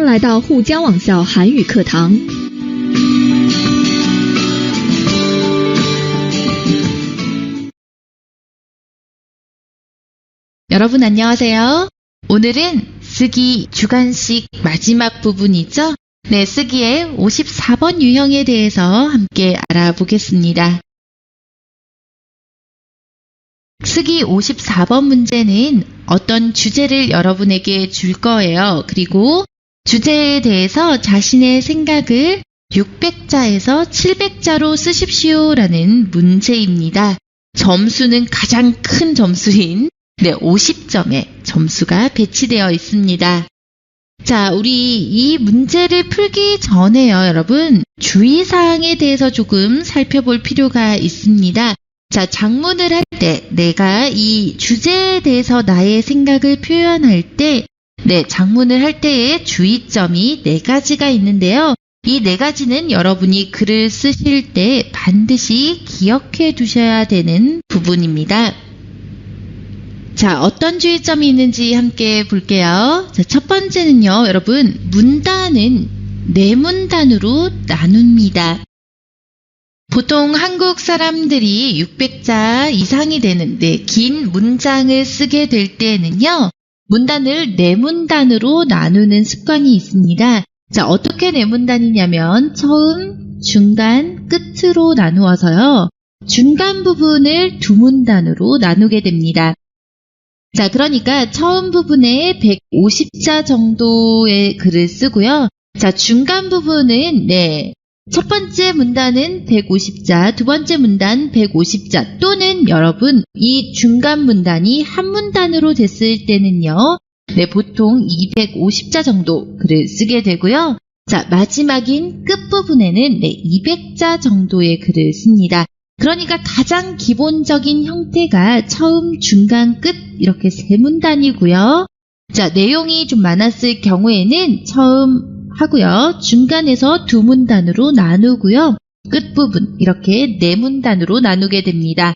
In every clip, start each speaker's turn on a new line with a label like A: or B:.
A: 迎来到沪江网校韩语课堂。
B: 여러분 안녕하세요. 오늘은 쓰기 주관식 마지막 부분이죠. 네, 쓰기의 54번 유형에 대해서 함께 알아보겠습니다. 쓰기 54번 문제는 어떤 주제를 여러분에게 줄 거예요. 그리고 주제에 대해서 자신의 생각을 600자에서 700자로 쓰십시오 라는 문제입니다. 점수는 가장 큰 점수인 50점의 점수가 배치되어 있습니다. 자, 우리 이 문제를 풀기 전에요, 여러분. 주의사항에 대해서 조금 살펴볼 필요가 있습니다. 자, 작문을 할 때 내가 이 주제에 대해서 나의 생각을 표현할 때 작문을 할 때의 주의점이 4가지가 있는데요. 이 4가지는 여러분이 글을 쓰실 때 반드시 기억해 두셔야 되는 부분입니다. 자, 어떤 주의점이 있는지 함께 볼게요. 자, 첫 번째는요, 여러분, 문단은 4문단으로 나눕니다. 보통 한국 사람들이 600자 이상이 되는 긴 문장을 쓰게 될 때는요, 문단을 4문단으로 나누는 습관이 있습니다. 자, 어떻게 4문단이냐면 처음, 중간, 끝으로 나누어서요, 중간 부분을 2문단으로 나누게 됩니다. 자, 그러니까 처음 부분에 150자 정도의 글을 쓰고요. 자, 중간 부분은 첫 번째 문단은 150자, 두 번째 문단 150자, 또는 여러분 이 중간 문단이 한 문단으로 됐을 때는요, 보통 250자 정도 글을 쓰게 되고요. 자, 마지막인 끝 부분에는 200자 정도의 글을 씁니다. 그러니까 가장 기본적인 형태가 처음, 중간, 끝 이렇게 3문단이고요. 자, 내용이 좀 많았을 경우에는 처음 하고요. 중간에서 2문단으로 나누고요. 끝부분 이렇게 4문단으로 나누게 됩니다.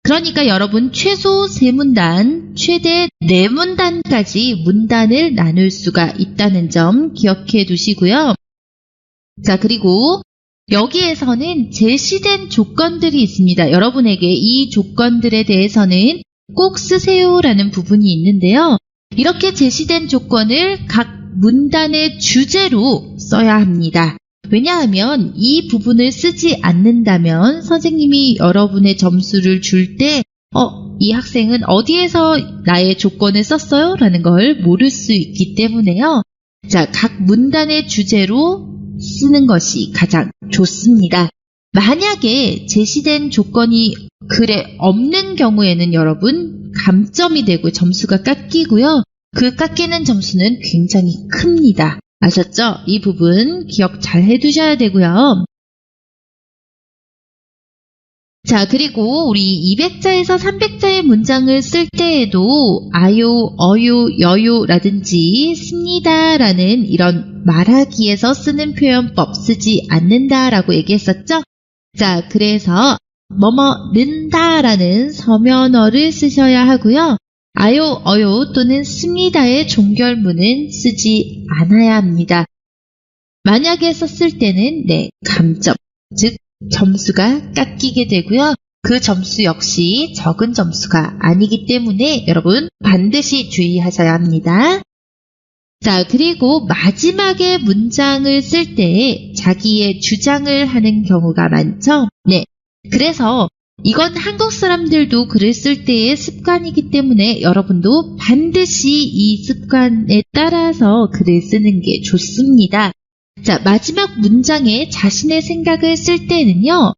B: 그러니까 여러분 최소 3문단, 최대 4문단까지 문단을 나눌 수가 있다는 점 기억해 두시고요. 자, 그리고 여기에서는 제시된 조건들이 있습니다. 여러분에게 이 조건들에 대해서는 꼭 쓰세요라는 부분이 있는데요. 이렇게 제시된 조건을 각 문단의 주제로 써야 합니다. 왜냐하면 이 부분을 쓰지 않는다면 선생님이 여러분의 점수를 줄 때 이 학생은 어디에서 나의 조건을 썼어요? 라는 걸 모를 수 있기 때문에요. 자, 각 문단의 주제로 쓰는 것이 가장 좋습니다. 만약에 제시된 조건이 글에 없는 경우에는 여러분 감점이 되고 점수가 깎이고요. 그 깎이는 점수는 굉장히 큽니다. 아셨죠? 이 부분 기억 잘 해두셔야 되고요. 자, 그리고 우리 200자에서 300자의 문장을 쓸 때에도 아요, 어요, 여요라든지 씁니다라는 이런 말하기에서 쓰는 표현법 쓰지 않는다라고 얘기했었죠? 자, 그래서 뭐뭐는다라는 서면어를 쓰셔야 하고요. 아요, 어요 또는 씁니다의 종결문은 쓰지 않아야 합니다. 만약에 썼을 때는 감점, 즉 점수가 깎이게 되고요. 그 점수 역시 적은 점수가 아니기 때문에 여러분 반드시 주의하셔야 합니다. 자, 그리고 마지막에 문장을 쓸 때 자기의 주장을 하는 경우가 많죠. 그래서 이건 한국 사람들도 글을 쓸 때의 습관이기 때문에 여러분도 반드시 이 습관에 따라서 글을 쓰는 게 좋습니다. 자, 마지막 문장에 자신의 생각을 쓸 때는요,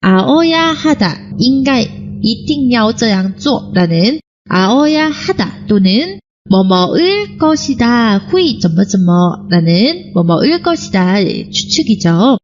B: 아어야 하다, 인가이, 이팅야오저양조 라는 아어야 하다 또는 뭐뭐을 것이다, 후이 점뭐점뭐 라는 뭐뭐을 것이다 추측이죠.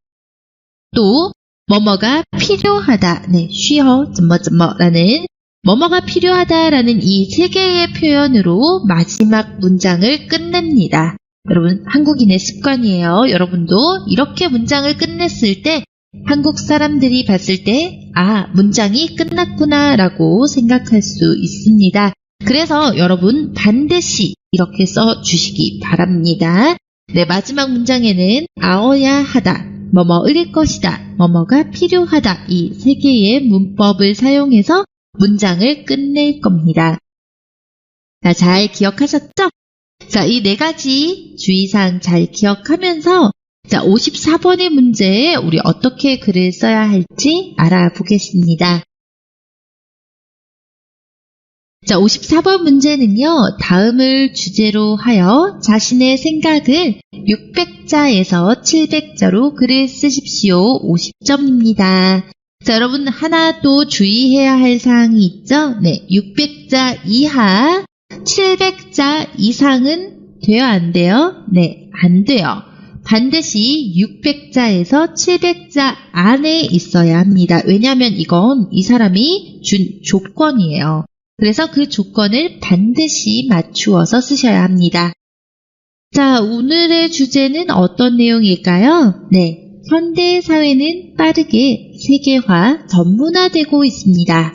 B: 또 뭐뭐가 필요하다, 쉬어 점뭐점뭐라는 뭐뭐가 필요하다라는 이 3개의 표현으로 마지막 문장을 끝냅니다. 여러분 한국인의 습관이에요. 여러분도 이렇게 문장을 끝냈을 때 한국 사람들이 봤을 때 문장이 끝났구나 라고 생각할 수 있습니다. 그래서 여러분 반드시 이렇게 써주시기 바랍니다. 네, 마지막 문장에는 아어야 하다, 뭐뭐을 것이다, 뭐뭐가 필요하다 이 세 개의 문법을 사용해서 문장을 끝낼 겁니다. 자, 잘 기억하셨죠? 자, 이 네 가지 주의사항 잘 기억하면서 자, 54번의 문제에 우리 어떻게 글을 써야 할지 알아보겠습니다. 자, 54번 문제는요, 다음을 주제로 하여 자신의 생각을 600자에서 700자로 글을 쓰십시오. 50점입니다. 자, 여러분 하나 또 주의해야 할 사항이 있죠? 네, 600자 이하, 700자 이상은 돼요, 안 돼요? 네, 안 돼요. 반드시 600자에서 700자 안에 있어야 합니다. 왜냐하면 이건 이 사람이 준 조건이에요. 그래서 그 조건을 반드시 맞추어서 쓰셔야 합니다. 자, 오늘의 주제는 어떤 내용일까요? 네, 현대사회는 빠르게 세계화, 전문화되고 있습니다.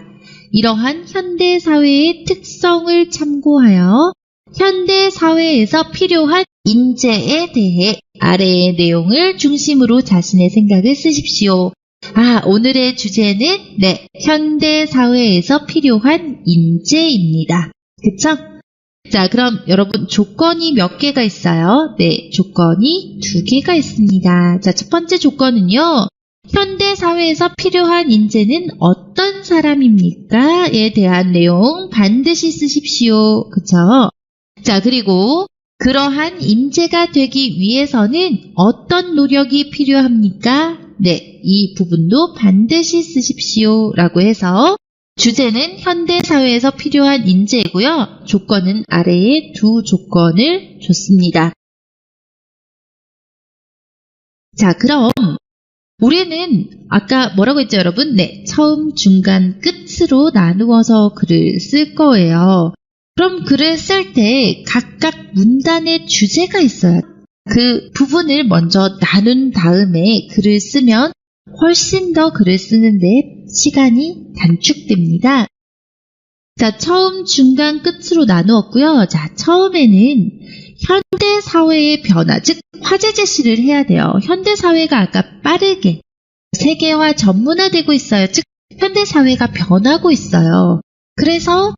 B: 이러한 현대사회의 특성을 참고하여 현대사회에서 필요한 인재에 대해 아래의 내용을 중심으로 자신의 생각을 쓰십시오. 오늘의 주제는 네, 현대사회에서 필요한 인재입니다. 그쵸? 자, 그럼 여러분 조건이 몇 개가 있어요? 네, 조건이 2개가 있습니다. 자, 첫 번째 조건은요. 현대사회에서 필요한 인재는 어떤 사람입니까? 에 대한 내용 반드시 쓰십시오. 그쵸? 자, 그리고 그러한 인재가 되기 위해서는 어떤 노력이 필요합니까? 네, 이 부분도 반드시 쓰십시오. 라고 해서 주제는 현대사회에서 필요한 인재이고요. 조건은 아래에 2 조건을 줬습니다. 자, 그럼 우리는 아까 뭐라고 했죠, 여러분? 네, 처음, 중간, 끝으로 나누어서 글을 쓸 거예요. 그럼 글을 쓸 때 각각 문단의 주제가 있어요. 그 부분을 먼저 나눈 다음에 글을 쓰면 훨씬 더 글을 쓰는데 시간이 단축됩니다. 자, 처음, 중간, 끝으로 나누었고요. 자, 처음에는 현대사회의 변화, 즉 화제 제시를 해야 돼요. 현대사회가 아까 빠르게 세계화 전문화되고 있어요. 즉 현대사회가 변하고 있어요. 그래서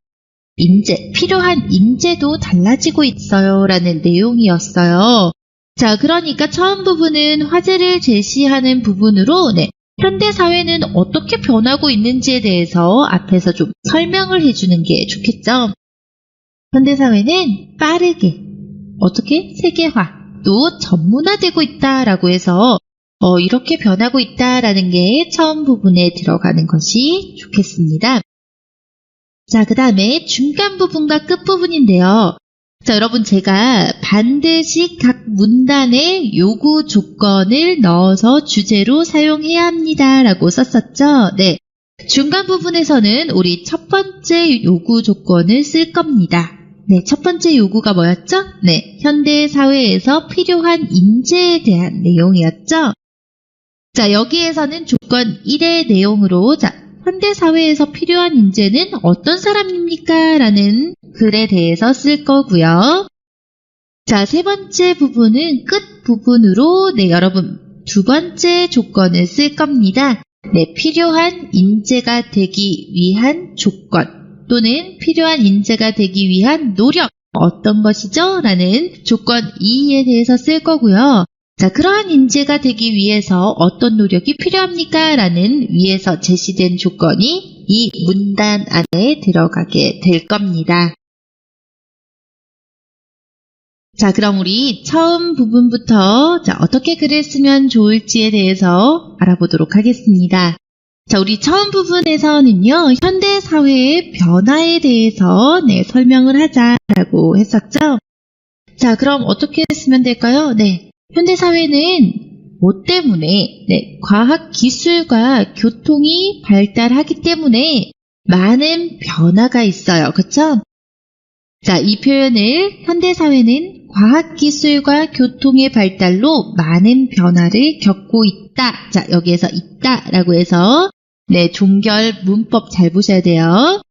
B: 필요한 인재도 달라지고 있어요. 라는 내용이었어요. 자, 그러니까 처음 부분은 화제를 제시하는 부분으로 네, 현대사회는 어떻게 변하고 있는지에 대해서 앞에서 좀 설명을 해주는 게 좋겠죠. 현대사회는 빠르게 어떻게 세계화 또 전문화되고 있다라고 해서 이렇게 변하고 있다라는 게 처음 부분에 들어가는 것이 좋겠습니다. 자, 그 다음에 중간 부분과 끝 부분인데요. 자, 여러분 제가 반드시 각 문단에 요구 조건을 넣어서 주제로 사용해야 합니다. 라고 썼었죠. 네. 중간 부분에서는 우리 첫 번째 요구 조건을 쓸 겁니다. 네, 첫 번째 요구가 뭐였죠? 네, 현대사회에서 필요한 인재에 대한 내용이었죠. 자, 여기에서는 조건 1의 내용으로 현대사회에서 필요한 인재는 어떤 사람입니까? 라는 글에 대해서 쓸 거고요. 자, 세 번째 부분은 끝 부분으로 네, 여러분 두 번째 조건을 쓸 겁니다. 네, 필요한 인재가 되기 위한 조건 또는 필요한 인재가 되기 위한 노력 어떤 것이죠? 라는 조건 2에 대해서 쓸 거고요. 자, 그러한 인재가 되기 위해서 어떤 노력이 필요합니까? 라는 위에서 제시된 조건이 이 문단 안에 들어가게 될 겁니다. 자, 그럼 우리 처음 부분부터 어떻게 글을 쓰면 좋을지에 대해서 알아보도록 하겠습니다. 자, 우리 처음 부분에서는요, 현대사회의 변화에 대해서 설명을 하자라고 했었죠. 자, 그럼 어떻게 쓰면 될까요? 네. 현대사회는 뭐 때문에? 네, 과학 기술과 교통이 발달하기 때문에 많은 변화가 있어요. 그쵸? 자, 이 표현을 현대사회는 과학 기술과 교통의 발달로 많은 변화를 겪고 있다. 자, 여기에서 있다라고 해서 네, 종결 문법 잘 보셔야 돼요.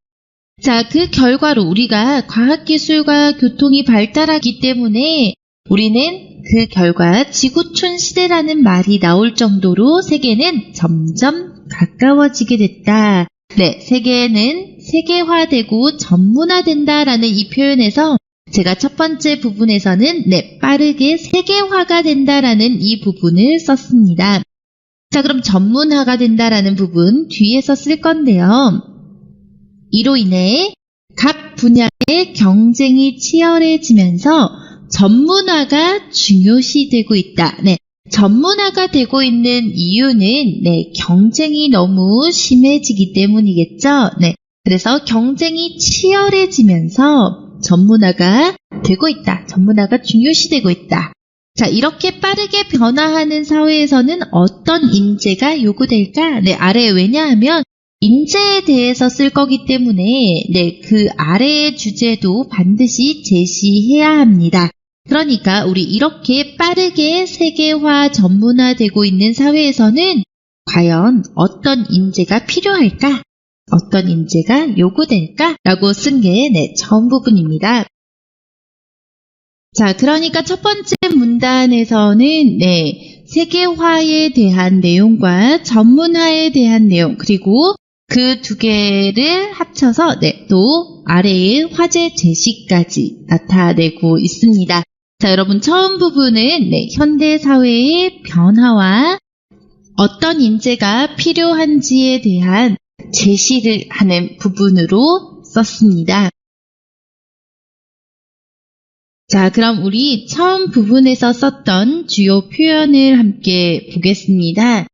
B: 자, 그 결과로 우리가 과학기술과 교통이 발달하기 때문에 우리는 그 결과 지구촌 시대라는 말이 나올 정도로 세계는 점점 가까워지게 됐다. 네, 세계는 세계화되고 전문화된다라는 이 표현에서 제가 첫 번째 부분에서는 빠르게 세계화가 된다라는 이 부분을 썼습니다. 자, 그럼 전문화가 된다라는 부분 뒤에서 쓸 건데요. 이로 인해 각 분야의 경쟁이 치열해지면서 전문화가 중요시되고 있다. 네, 전문화가 되고 있는 이유는 경쟁이 너무 심해지기 때문이겠죠. 네, 그래서 경쟁이 치열해지면서 전문화가 되고 있다. 전문화가 중요시되고 있다. 자, 이렇게 빠르게 변화하는 사회에서는 어떤 인재가 요구될까? 네, 아래 왜냐하면 인재에 대해서 쓸 거기 때문에 그 아래의 주제도 반드시 제시해야 합니다. 그러니까 우리 이렇게 빠르게 세계화 전문화되고 있는 사회에서는 과연 어떤 인재가 필요할까? 어떤 인재가 요구될까? 라고 쓴 게 처음 부분입니다. 자, 그러니까 첫 번째 문단에서는 세계화에 대한 내용과 전문화에 대한 내용, 그리고 그 두 개를 합쳐서 또 아래의 화제 제시까지 나타내고 있습니다. 자, 여러분 처음 부분은 현대 사회의 변화와 어떤 인재가 필요한지에 대한 제시를 하는 부분으로 썼습니다. 자, 그럼 우리 처음 부분에서 썼던 주요 표현을 함께 보겠습니다.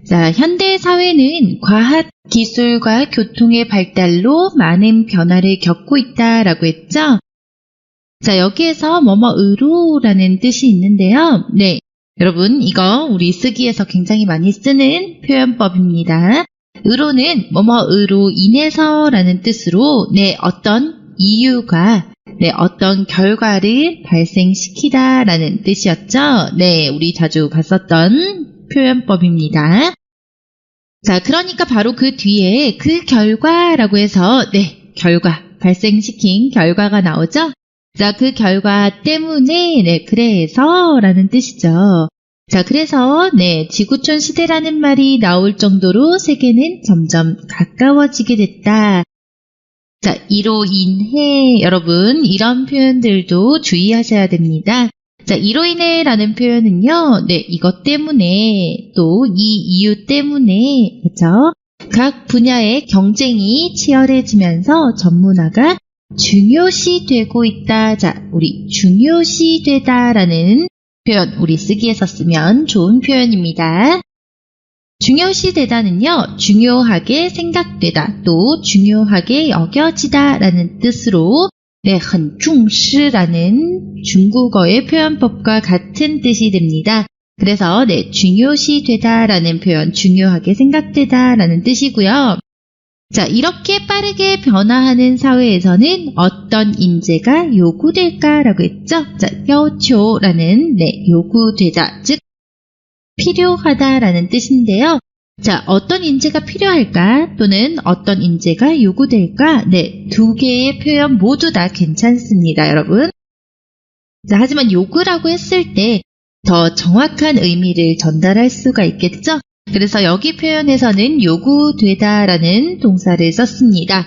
B: 자, 현대 사회는 과학, 기술과 교통의 발달로 많은 변화를 겪고 있다라고 했죠. 자, 여기에서 뭐뭐으로라는 뜻이 있는데요. 여러분 이거 우리 쓰기에서 굉장히 많이 쓰는 표현법입니다. 으로는 뭐뭐으로 인해서라는 뜻으로 어떤 이유가 어떤 결과를 발생시키다라는 뜻이었죠. 우리 자주 봤었던 표현법입니다. 자, 그러니까 바로 그 뒤에 그 결과라고 해서 결과, 발생시킨 결과가 나오죠. 자, 그 결과 때문에 그래서라는 뜻이죠. 자, 그래서 지구촌 시대라는 말이 나올 정도로 세계는 점점 가까워지게 됐다. 자, 이로 인해 여러분 이런 표현들도 주의하셔야 됩니다. 자, 이로 인해라는 표현은요. 이것 때문에 또 이 이유 때문에 그렇죠? 각 분야의 경쟁이 치열해지면서 전문화가 중요시되고 있다. 자, 우리 중요시되다라는 표현 우리 쓰기에서 쓰면 좋은 표현입니다. 중요시되다는요, 중요하게 생각되다, 또 중요하게 여겨지다라는 뜻으로 很重视라는 중국어의 표현법과 같은 뜻이 됩니다. 그래서 중요시되다라는 표현, 중요하게 생각되다라는 뜻이고요. 자, 이렇게 빠르게 변화하는 사회에서는 어떤 인재가 요구될까라고 했죠? 자, 要求라는 요구되다, 즉 필요하다라는 뜻인데요. 자, 어떤 인재가 필요할까? 또는 어떤 인재가 요구될까? 두 개의 표현 모두 다 괜찮습니다, 여러분. 자, 하지만 요구라고 했을 때 더 정확한 의미를 전달할 수가 있겠죠? 그래서 여기 표현에서는 요구되다라는 동사를 썼습니다.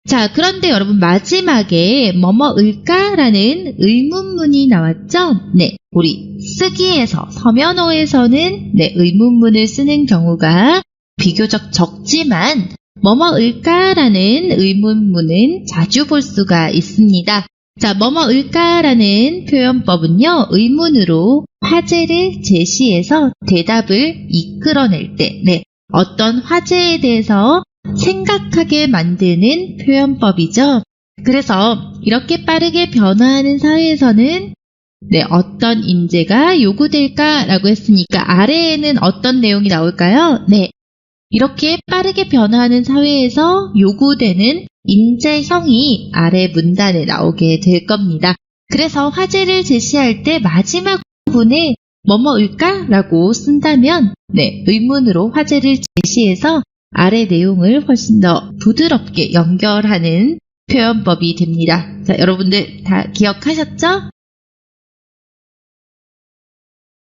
B: 자, 그런데 여러분 마지막에 뭐뭐을까라는 의문문이 나왔죠? 우리 쓰기에서 서면어에서는 의문문을 쓰는 경우가 비교적 적지만 뭐뭐을까라는 의문문은 자주 볼 수가 있습니다. 자, 뭐뭐을까라는 표현법은요, 의문으로 화제를 제시해서 대답을 이끌어낼 때, 어떤 화제에 대해서 생각하게 만드는 표현법이죠. 그래서 이렇게 빠르게 변화하는 사회에서는 어떤 인재가 요구될까라고 했으니까 아래에는 어떤 내용이 나올까요? 이렇게 빠르게 변화하는 사회에서 요구되는 인재형이 아래 문단에 나오게 될 겁니다. 그래서 화제를 제시할 때 마지막 부분에 뭐뭐일까? 라고 쓴다면 의문으로 화제를 제시해서 아래 내용을 훨씬 더 부드럽게 연결하는 표현법이 됩니다. 자, 여러분들 다 기억하셨죠?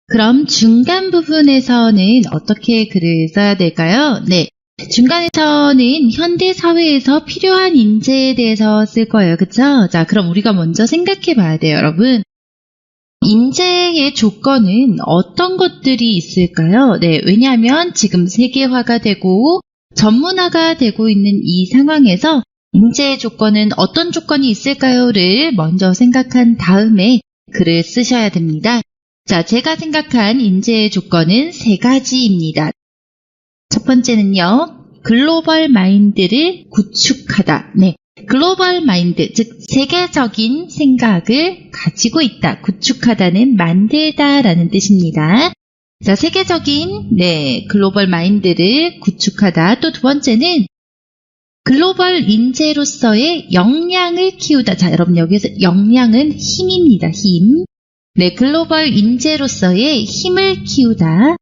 B: 그럼 중간 부분에서는 어떻게 글을 써야 될까요? 네. 중간에서는 현대 사회에서 필요한 인재에 대해서 쓸 거예요. 그쵸? 자, 그럼 우리가 먼저 생각해 봐야 돼요, 여러분. 인재의 조건은 어떤 것들이 있을까요? 네, 왜냐하면 지금 세계화가 되고 전문화가 되고 있는 이 상황에서 인재의 조건은 어떤 조건이 있을까요?를 먼저 생각한 다음에 글을 쓰셔야 됩니다. 자, 제가 생각한 인재의 조건은 3가지입니다. 첫 번째는요, 글로벌 마인드를 구축하다. 네, 글로벌 마인드, 즉 세계적인 생각을 가지고 있다. 구축하다는 만들다라는 뜻입니다. 자, 세계적인 글로벌 마인드를 구축하다. 또 두 번째는 글로벌 인재로서의 역량을 키우다. 자, 여러분 여기서 역량은 힘입니다. 힘. 네, 글로벌 인재로서의 힘을 키우다.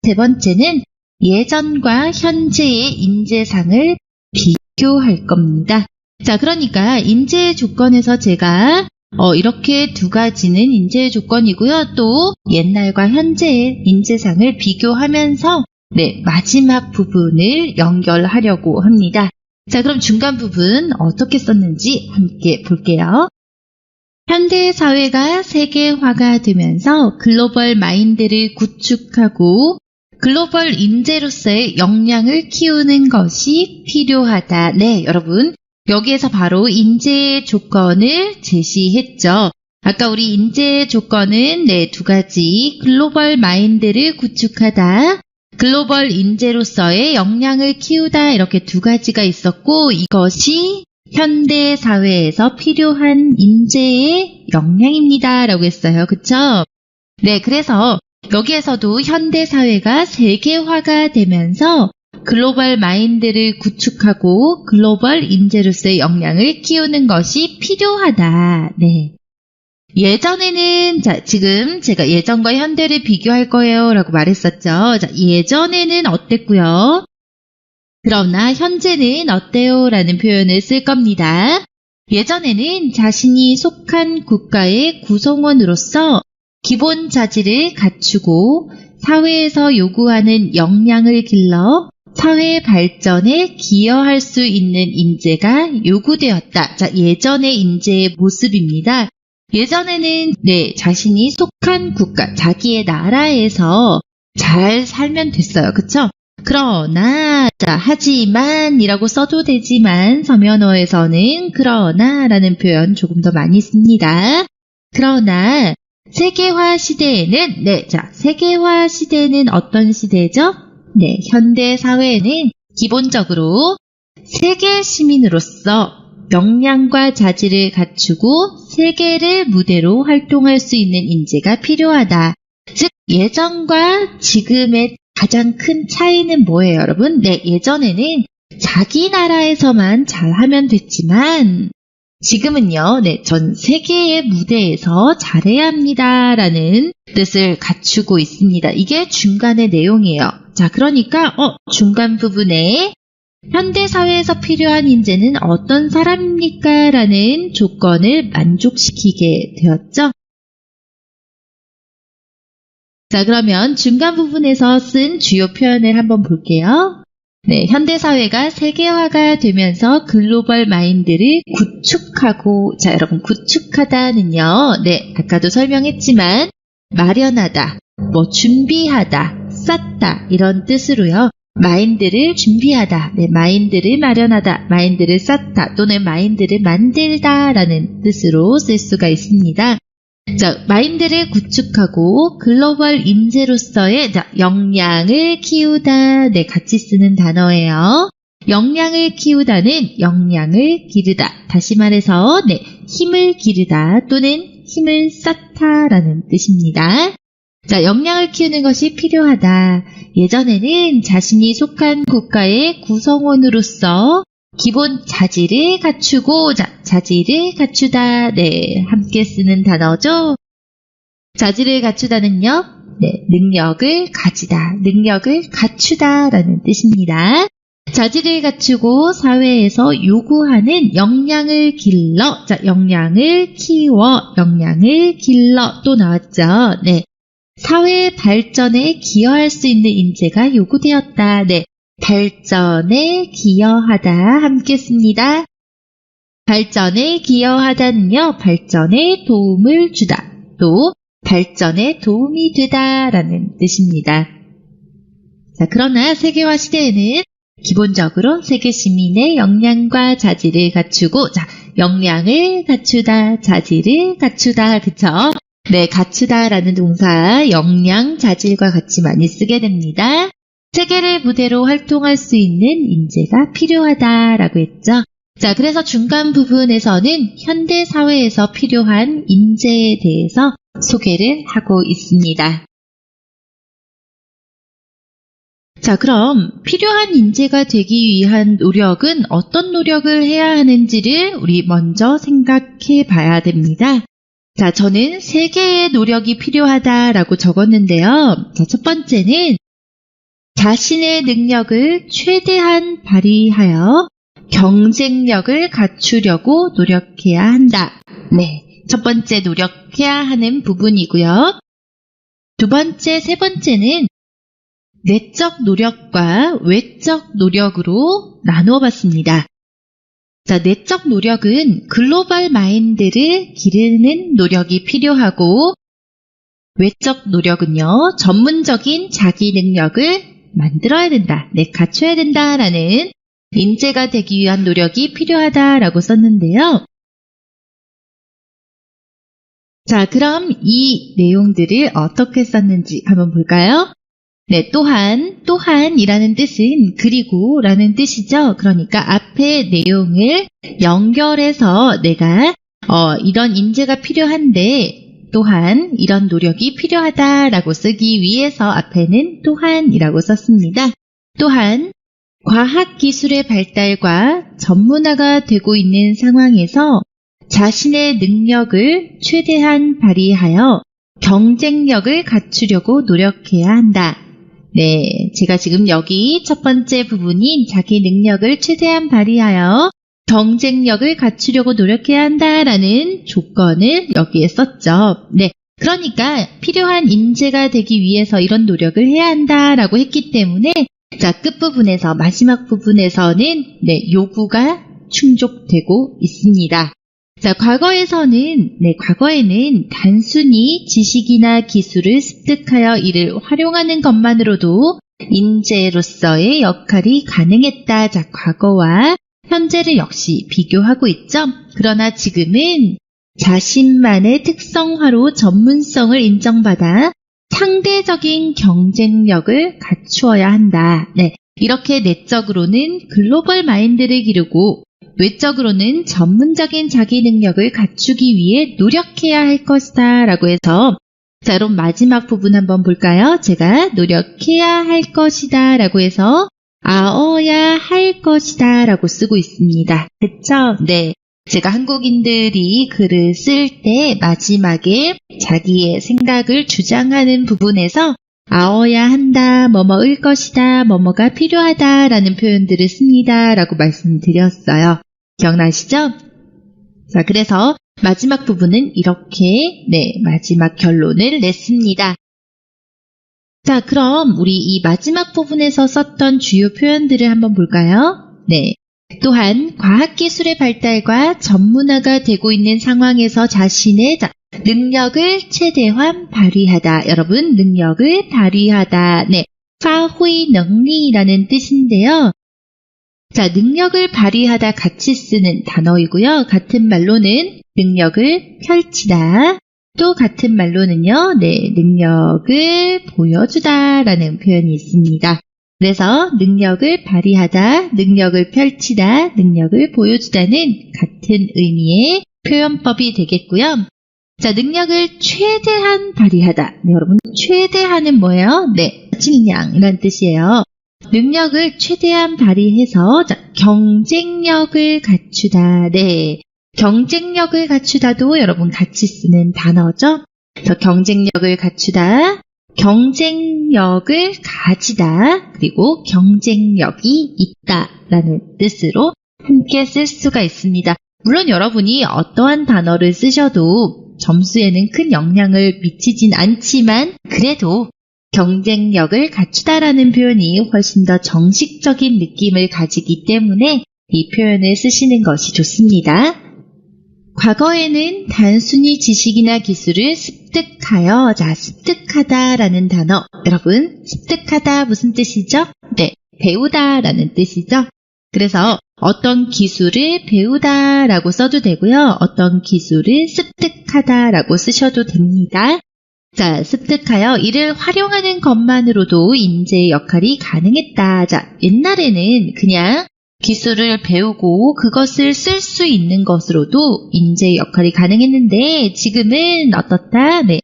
B: 세 번째는 예전과 현재의 인재상을 비교할 겁니다. 자, 그러니까 인재의 조건에서 제가 이렇게 2가지는 인재의 조건이고요. 또 옛날과 현재의 인재상을 비교하면서 마지막 부분을 연결하려고 합니다. 자, 그럼 중간 부분 어떻게 썼는지 함께 볼게요. 현대 사회가 세계화가 되면서 글로벌 마인드를 구축하고 글로벌 인재로서의 역량을 키우는 것이 필요하다. 네, 여러분. 여기에서 바로 인재의 조건을 제시했죠. 아까 우리 인재의 조건은 2가지. 글로벌 마인드를 구축하다. 글로벌 인재로서의 역량을 키우다. 이렇게 2가지가 있었고 이것이 현대 사회에서 필요한 인재의 역량입니다. 라고 했어요. 그쵸? 네, 그래서 여기에서도 현대 사회가 세계화가 되면서 글로벌 마인드를 구축하고 글로벌 인재로서의 역량을 키우는 것이 필요하다. 네. 예전에는, 자, 지금 제가 예전과 현대를 비교할 거예요. 라고 말했었죠. 자, 예전에는 어땠고요? 그러나 현재는 어때요? 라는 표현을 쓸 겁니다. 예전에는 자신이 속한 국가의 구성원으로서 기본 자질을 갖추고 사회에서 요구하는 역량을 길러 사회 발전에 기여할 수 있는 인재가 요구되었다. 자, 예전의 인재의 모습입니다. 예전에는 자신이 속한 국가, 자기의 나라에서 잘 살면 됐어요. 그쵸? 그러나, 자, 하지만이라고 써도 되지만 서면어에서는 그러나라는 표현 조금 더 많이 씁니다. 그러나 세계화 시대에는 세계화 시대는 어떤 시대죠? 네, 현대 사회에는 기본적으로 세계 시민으로서 역량과 자질을 갖추고 세계를 무대로 활동할 수 있는 인재가 필요하다. 즉, 예전과 지금의 가장 큰 차이는 뭐예요, 여러분? 네, 예전에는 자기 나라에서만 잘하면 됐지만 지금은요, 전 세계의 무대에서 잘해야 합니다. 라는 뜻을 갖추고 있습니다. 이게 중간의 내용이에요. 자, 그러니까, 중간 부분에 현대사회에서 필요한 인재는 어떤 사람입니까? 라는 조건을 만족시키게 되었죠. 자, 그러면 중간 부분에서 쓴 주요 표현을 한번 볼게요. 네, 현대사회가 세계화가 되면서 글로벌 마인드를 구축하고, 자, 여러분, 구축하다는요, 아까도 설명했지만, 마련하다, 준비하다, 쌓다, 이런 뜻으로요, 마인드를 준비하다, 마인드를 마련하다, 마인드를 쌓다, 또는 마인드를 만들다, 라는 뜻으로 쓸 수가 있습니다. 자, 마인드를 구축하고 글로벌 인재로서의 역량을 키우다. 같이 쓰는 단어예요. 역량을 키우다는 역량을 기르다. 다시 말해서 힘을 기르다 또는 힘을 쌓다라는 뜻입니다. 자, 역량을 키우는 것이 필요하다. 예전에는 자신이 속한 국가의 구성원으로서 기본 자질을 갖추고, 자질을 갖추다. 함께 쓰는 단어죠. 자질을 갖추다는요, 능력을 가지다, 능력을 갖추다 라는 뜻입니다. 자질을 갖추고 사회에서 요구하는 역량을 길러, 자, 역량을 키워, 역량을 길러 또 나왔죠. 네. 사회 발전에 기여할 수 있는 인재가 요구되었다. 네. 발전에 기여하다 함께 씁니다. 발전에 기여하다는요, 발전에 도움을 주다. 또 발전에 도움이 되다라는 뜻입니다. 자, 그러나 세계화 시대에는 기본적으로 세계 시민의 역량과 자질을 갖추고, 자, 역량을 갖추다, 자질을 갖추다, 그쵸? 네, 갖추다라는 동사, 역량, 자질과 같이 많이 쓰게 됩니다. 세계를 무대로 활동할 수 있는 인재가 필요하다라고 했죠. 자, 그래서 중간 부분에서는 현대 사회에서 필요한 인재에 대해서 소개를 하고 있습니다. 자, 그럼 필요한 인재가 되기 위한 노력은 어떤 노력을 해야 하는지를 우리 먼저 생각해 봐야 됩니다. 자, 저는 3개의 노력이 필요하다라고 적었는데요. 자, 첫 번째는 자신의 능력을 최대한 발휘하여 경쟁력을 갖추려고 노력해야 한다. 네, 첫 번째 노력해야 하는 부분이고요. 두 번째, 세 번째는 내적 노력과 외적 노력으로 나누어 봤습니다. 자, 내적 노력은 글로벌 마인드를 기르는 노력이 필요하고, 외적 노력은요, 전문적인 자기 능력을 만들어야 된다. 네, 갖춰야 된다라는 인재가 되기 위한 노력이 필요하다라고 썼는데요. 자, 그럼 이 내용들을 어떻게 썼는지 한번 볼까요? 네, 또한이라는 뜻은 그리고라는 뜻이죠. 그러니까 앞에 내용을 연결해서 내가 이런 인재가 필요한데 또한 이런 노력이 필요하다라고 쓰기 위해서 앞에는 또한이라고 썼습니다. 또한 과학기술의 발달과 전문화가 되고 있는 상황에서 자신의 능력을 최대한 발휘하여 경쟁력을 갖추려고 노력해야 한다. 네, 제가 지금 여기 첫 번째 부분인 자기 능력을 최대한 발휘하여 경쟁력을 갖추려고 노력해야 한다라는 조건을 여기에 썼죠. 네, 그러니까 필요한 인재가 되기 위해서 이런 노력을 해야 한다라고 했기 때문에 자, 끝부분에서 마지막 부분에서는 네, 요구가 충족되고 있습니다. 자, 과거에는 단순히 지식이나 기술을 습득하여 이를 활용하는 것만으로도 인재로서의 역할이 가능했다. 자, 과거와 현재를 역시 비교하고 있죠. 그러나 지금은 자신만의 특성화로 전문성을 인정받아 상대적인 경쟁력을 갖추어야 한다. 네, 이렇게 내적으로는 글로벌 마인드를 기르고 외적으로는 전문적인 자기 능력을 갖추기 위해 노력해야 할 것이다 라고 해서 자, 그럼 마지막 부분 한번 볼까요? 제가 노력해야 할 것이다 라고 해서 아어야 할 것이다 라고 쓰고 있습니다. 그쵸? 네. 제가 한국인들이 글을 쓸 때 마지막에 자기의 생각을 주장하는 부분에서 아어야 한다, 뭐뭐을 것이다, 뭐뭐가 필요하다 라는 표현들을 씁니다 라고 말씀드렸어요. 기억나시죠? 자, 그래서 마지막 부분은 이렇게 마지막 결론을 냈습니다. 자, 그럼 우리 이 마지막 부분에서 썼던 주요 표현들을 한번 볼까요? 네. 또한 과학기술의 발달과 전문화가 되고 있는 상황에서 자신의 능력을 최대한 발휘하다. 여러분, 능력을 발휘하다. 네, 파휘 능리라는 뜻인데요. 자, 능력을 발휘하다 같이 쓰는 단어이고요. 같은 말로는 능력을 펼치다. 또 같은 말로는요, 능력을 보여주다라는 표현이 있습니다. 그래서 능력을 발휘하다, 능력을 펼치다, 능력을 보여주다는 같은 의미의 표현법이 되겠고요. 자, 능력을 최대한 발휘하다. 네, 여러분, 최대한은 뭐예요? 네, 질량이란 뜻이에요. 능력을 최대한 발휘해서 경쟁력을 갖추다. 네, 경쟁력을 갖추다도 여러분 같이 쓰는 단어죠. 경쟁력을 갖추다, 경쟁력을 가지다, 그리고 경쟁력이 있다라는 뜻으로 함께 쓸 수가 있습니다. 물론 여러분이 어떠한 단어를 쓰셔도 점수에는 큰 영향을 미치진 않지만 그래도 경쟁력을 갖추다라는 표현이 훨씬 더 정식적인 느낌을 가지기 때문에 이 표현을 쓰시는 것이 좋습니다. 과거에는 단순히 지식이나 기술을 습득하여, 습득하다라는 단어, 여러분 습득하다 무슨 뜻이죠? 네, 배우다라는 뜻이죠. 그래서 어떤 기술을 배우다라고 써도 되고요. 어떤 기술을 습득하다라고 쓰셔도 됩니다. 자, 습득하여 이를 활용하는 것만으로도 인재의 역할이 가능했다. 자, 옛날에는 그냥 기술을 배우고 그것을 쓸 수 있는 것으로도 인재의 역할이 가능했는데 지금은 어떻다? 네,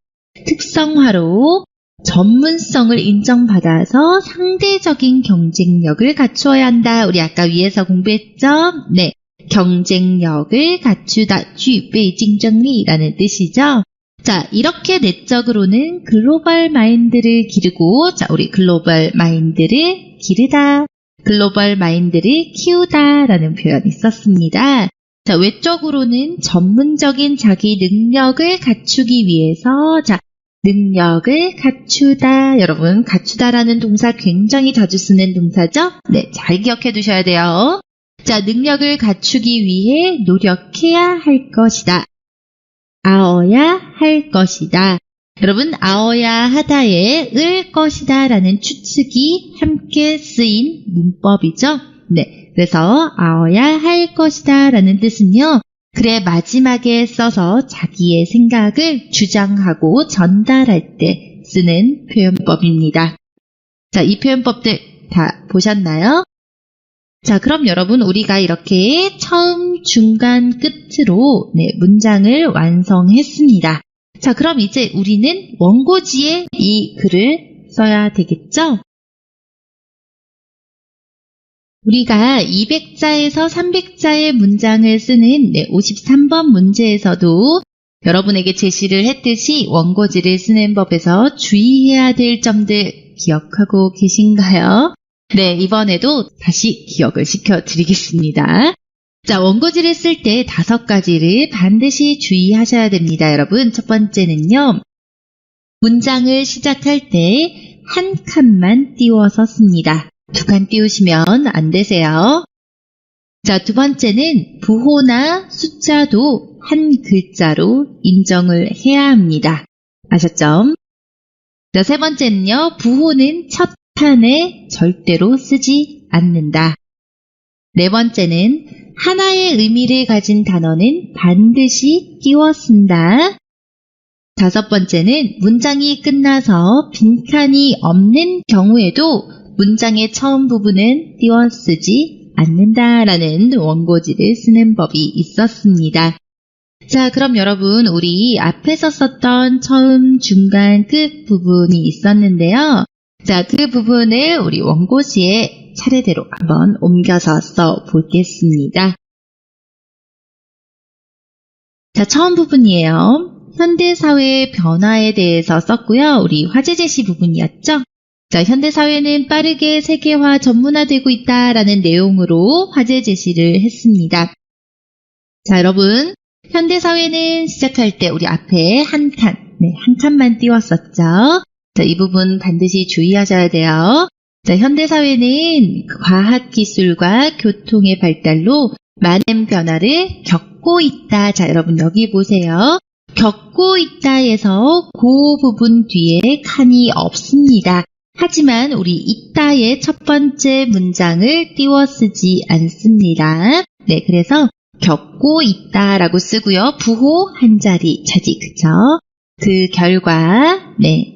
B: 특성화로 전문성을 인정받아서 상대적인 경쟁력을 갖추어야 한다. 우리 아까 위에서 공부했죠? 네, 경쟁력을 갖추다, 具备竞争力라는 뜻이죠. 자, 이렇게 내적으로는 글로벌 마인드를 기르고, 자, 우리 글로벌 마인드를 기르다, 글로벌 마인드를 키우다 라는 표현이 썼습니다. 자, 외적으로는 전문적인 자기 능력을 갖추기 위해서, 자, 능력을 갖추다. 여러분, 갖추다라는 동사 굉장히 자주 쓰는 동사죠? 네, 잘 기억해 두셔야 돼요. 자, 능력을 갖추기 위해 노력해야 할 것이다. 아어야 할 것이다. 여러분, 아어야 하다에 을 것이다 라는 추측이 함께 쓰인 문법이죠. 네, 그래서 아어야 할 것이다 라는 뜻은요, 글의 마지막에 써서 자기의 생각을 주장하고 전달할 때 쓰는 표현법입니다. 자, 이 표현법들 다 보셨나요? 자, 그럼 여러분, 우리가 이렇게 처음, 중간, 끝으로 네, 문장을 완성했습니다. 자, 그럼 이제 우리는 원고지에 이 글을 써야 되겠죠? 우리가 200자에서 300자의 문장을 쓰는 53번 문제에서도 여러분에게 제시를 했듯이 원고지를 쓰는 법에서 주의해야 될 점들 기억하고 계신가요? 네, 이번에도 다시 기억을 시켜드리겠습니다. 자, 원고지를 쓸 때 5가지를 반드시 주의하셔야 됩니다, 여러분. 첫 번째는요, 문장을 시작할 때 한 칸만 띄워서 씁니다. 2칸 띄우시면 안 되세요. 자, 두 번째는 부호나 숫자도 한 글자로 인정을 해야 합니다. 아셨죠? 자, 세 번째는요, 부호는 첫 칸에 절대로 쓰지 않는다. 네 번째는 하나의 의미를 가진 단어는 반드시 띄워 쓴다. 5번째는 문장이 끝나서 빈칸이 없는 경우에도 문장의 처음 부분은 띄워 쓰지 않는다라는 원고지를 쓰는 법이 있었습니다. 자, 그럼 여러분, 우리 앞에서 썼던 처음, 중간, 끝 부분이 있었는데요. 자, 그 부분을 우리 원고지에 차례대로 한번 옮겨서 써보겠습니다. 자, 처음 부분이에요. 현대사회의 변화에 대해서 썼고요. 우리 화제 제시 부분이었죠. 자, 현대사회는 빠르게 세계화 전문화되고 있다라는 내용으로 화제 제시를 했습니다. 자, 여러분, 현대사회는 시작할 때 우리 앞에 한 칸만 띄웠었죠. 자, 이 부분 반드시 주의하셔야 돼요. 자, 현대사회는 과학기술과 교통의 발달로 많은 변화를 겪고 있다. 자, 여러분 여기 보세요. 겪고 있다에서 그 부분 뒤에 칸이 없습니다. 하지만 우리 있다의 첫 번째 문장을 띄워 쓰지 않습니다. 네, 그래서 겪고 있다라고 쓰고요. 부호 한 자리 차지, 그쵸? 그 결과, 네,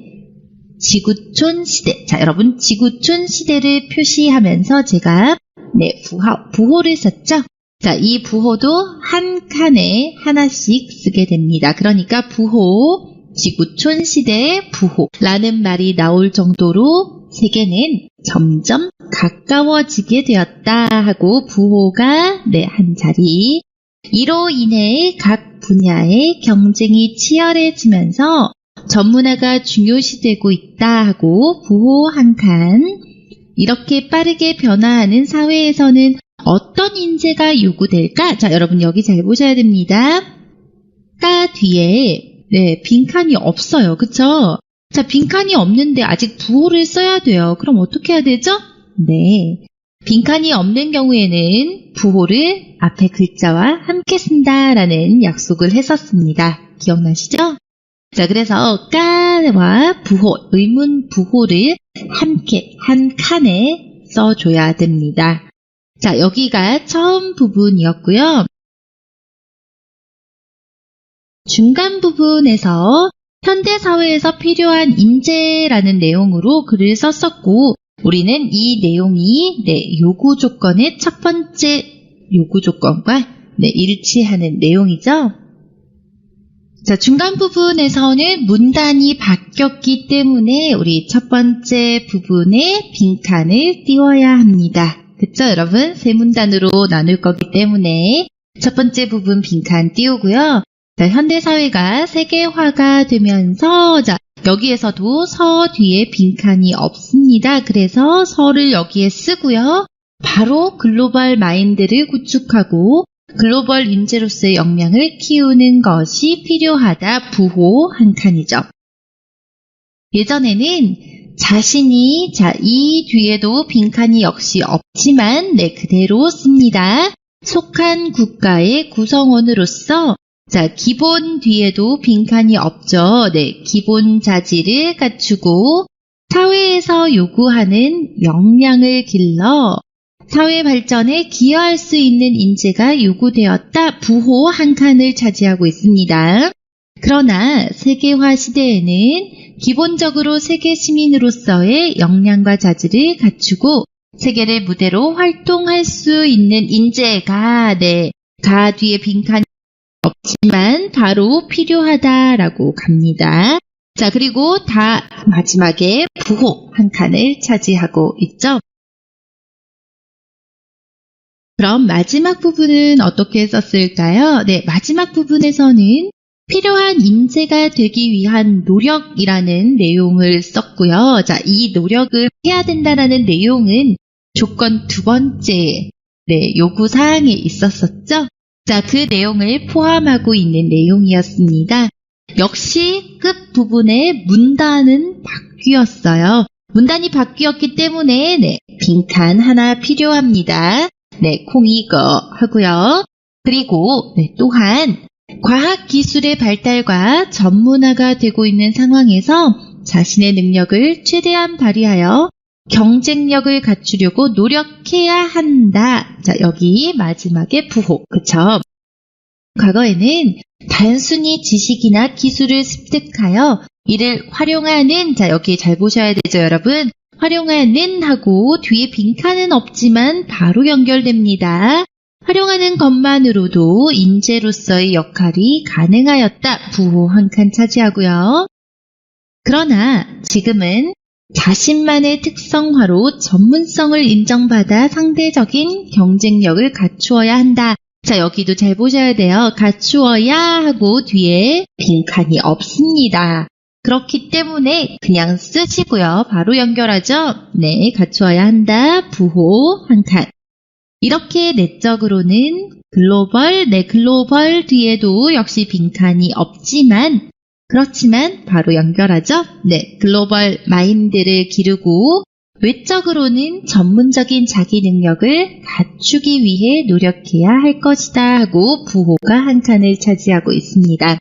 B: 지구촌 시대. 자, 여러분, 지구촌 시대를 표시하면서 제가, 네, 부호를 썼죠? 자, 이 부호도 한 칸에 하나씩 쓰게 됩니다. 그러니까 부호, 지구촌 시대의 부호라는 말이 나올 정도로 세계는 점점 가까워지게 되었다 하고 부호가, 네, 한 자리. 이로 인해 각 분야의 경쟁이 치열해지면서 전문화가 중요시되고 있다 하고 부호 한 칸. 이렇게 빠르게 변화하는 사회에서는 어떤 인재가 요구될까? 자, 여러분 여기 잘 보셔야 됩니다. 까 뒤에 빈칸이 없어요. 그쵸? 자, 빈칸이 없는데 아직 부호를 써야 돼요. 그럼 어떻게 해야 되죠? 네. 빈칸이 없는 경우에는 부호를 앞에 글자와 함께 쓴다라는 약속을 했었습니다. 기억나시죠? 자, 그래서 까와 부호, 의문 부호를 함께 한 칸에 써줘야 됩니다. 자, 여기가 처음 부분이었고요. 중간 부분에서 현대사회에서 필요한 인재라는 내용으로 글을 썼었고, 우리는 이 내용이 요구 조건의 첫 번째 요구 조건과 일치하는 내용이죠. 자, 중간 부분에서는 문단이 바뀌었기 때문에 우리 첫 번째 부분에 빈칸을 띄워야 합니다. 그쵸, 여러분? 세 문단으로 나눌 거기 때문에 첫 번째 부분 빈칸 띄우고요. 자, 현대사회가 세계화가 되면서 자, 여기에서도 서 뒤에 빈칸이 없습니다. 그래서 서를 여기에 쓰고요. 바로 글로벌 마인드를 구축하고 글로벌 인재로서의 역량을 키우는 것이 필요하다. 부호 한 칸이죠. 예전에는 자신이 이 뒤에도 빈칸이 역시 없지만 그대로 씁니다. 속한 국가의 구성원으로서 기본 뒤에도 빈칸이 없죠. 기본 자질을 갖추고 사회에서 요구하는 역량을 길러 사회 발전에 기여할 수 있는 인재가 요구되었다. 부호 한 칸을 차지하고 있습니다. 그러나 세계화 시대에는 기본적으로 세계 시민으로서의 역량과 자질을 갖추고 세계를 무대로 활동할 수 있는 인재가 가 뒤에 빈칸이 없지만 바로 필요하다라고 갑니다. 자, 그리고 다 마지막에 부호 한 칸을 차지하고 있죠. 그럼 마지막 부분은 어떻게 썼을까요? 마지막 부분에서는 필요한 인재가 되기 위한 노력이라는 내용을 썼고요. 자, 이 노력을 해야 된다라는 내용은 조건 두 번째 요구사항에 있었었죠. 자, 그 내용을 포함하고 있는 내용이었습니다. 역시 끝 부분에 문단은 바뀌었어요. 문단이 바뀌었기 때문에 빈칸 하나 필요합니다. 콩이 이거 하고요. 그리고 또한 과학기술의 발달과 전문화가 되고 있는 상황에서 자신의 능력을 최대한 발휘하여 경쟁력을 갖추려고 노력해야 한다. 자, 여기 마지막에 부호. 그쵸? 과거에는 단순히 지식이나 기술을 습득하여 이를 활용하는, 자, 여기 잘 보셔야 되죠, 여러분? 활용하는 하고 뒤에 빈칸은 없지만 바로 연결됩니다. 활용하는 것만으로도 인재로서의 역할이 가능하였다. 부호 한 칸 차지하고요. 그러나 지금은 자신만의 특성화로 전문성을 인정받아 상대적인 경쟁력을 갖추어야 한다. 자, 여기도 잘 보셔야 돼요. 갖추어야 하고 뒤에 빈칸이 없습니다. 그렇기 때문에 그냥 쓰시고요. 바로 연결하죠. 갖추어야 한다. 부호 한 칸. 이렇게 내적으로는 글로벌 뒤에도 역시 빈칸이 없지만 그렇지만 바로 연결하죠. 글로벌 마인드를 기르고 외적으로는 전문적인 자기 능력을 갖추기 위해 노력해야 할 것이다 하고 부호가 한 칸을 차지하고 있습니다.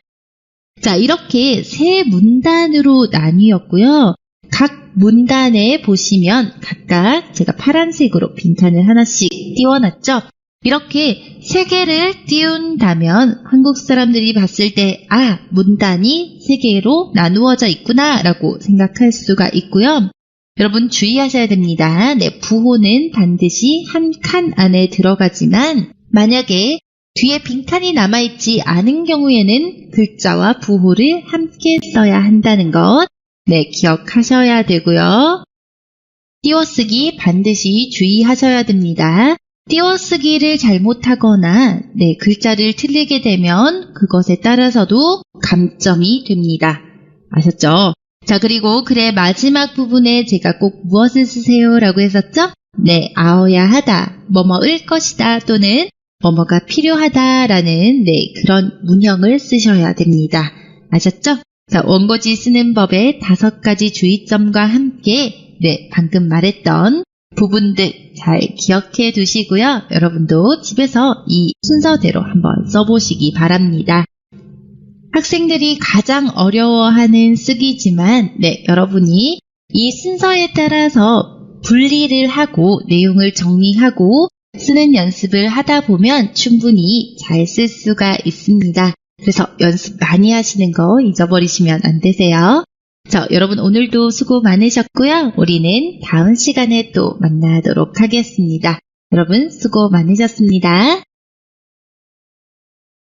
B: 자, 이렇게 세 문단으로 나뉘었고요. 각 문단에 보시면 각각 제가 파란색으로 빈칸을 하나씩 띄워놨죠. 이렇게 세 개를 띄운다면 한국 사람들이 봤을 때 문단이 세 개로 나누어져 있구나 라고 생각할 수가 있고요. 여러분 주의하셔야 됩니다. 부호는 반드시 한 칸 안에 들어가지만 만약에 뒤에 빈칸이 남아있지 않은 경우에는 글자와 부호를 함께 써야 한다는 것 기억하셔야 되고요. 띄워쓰기 반드시 주의하셔야 됩니다. 띄워쓰기를 잘못하거나 글자를 틀리게 되면 그것에 따라서도 감점이 됩니다. 아셨죠? 자, 그리고 글의 마지막 부분에 제가 꼭 무엇을 쓰세요? 라고 했었죠? 네, 아어야 하다, 뭐뭐을 것이다 또는 뭐뭐가 필요하다 라는 그런 문형을 쓰셔야 됩니다. 아셨죠? 자, 원고지 쓰는 법의 5가지 주의점과 함께 방금 말했던 부분들 잘 기억해 두시고요. 여러분도 집에서 이 순서대로 한번 써보시기 바랍니다. 학생들이 가장 어려워하는 쓰기지만 여러분이 이 순서에 따라서 분리를 하고 내용을 정리하고 쓰는 연습을 하다 보면 충분히 잘 쓸 수가 있습니다. 그래서 연습 많이 하시는 거 잊어버리시면 안 되세요. 자, 여러분 오늘도 수고 많으셨고요. 우리는 다음 시간에 또 만나도록 하겠습니다. 여러분 수고 많으셨습니다.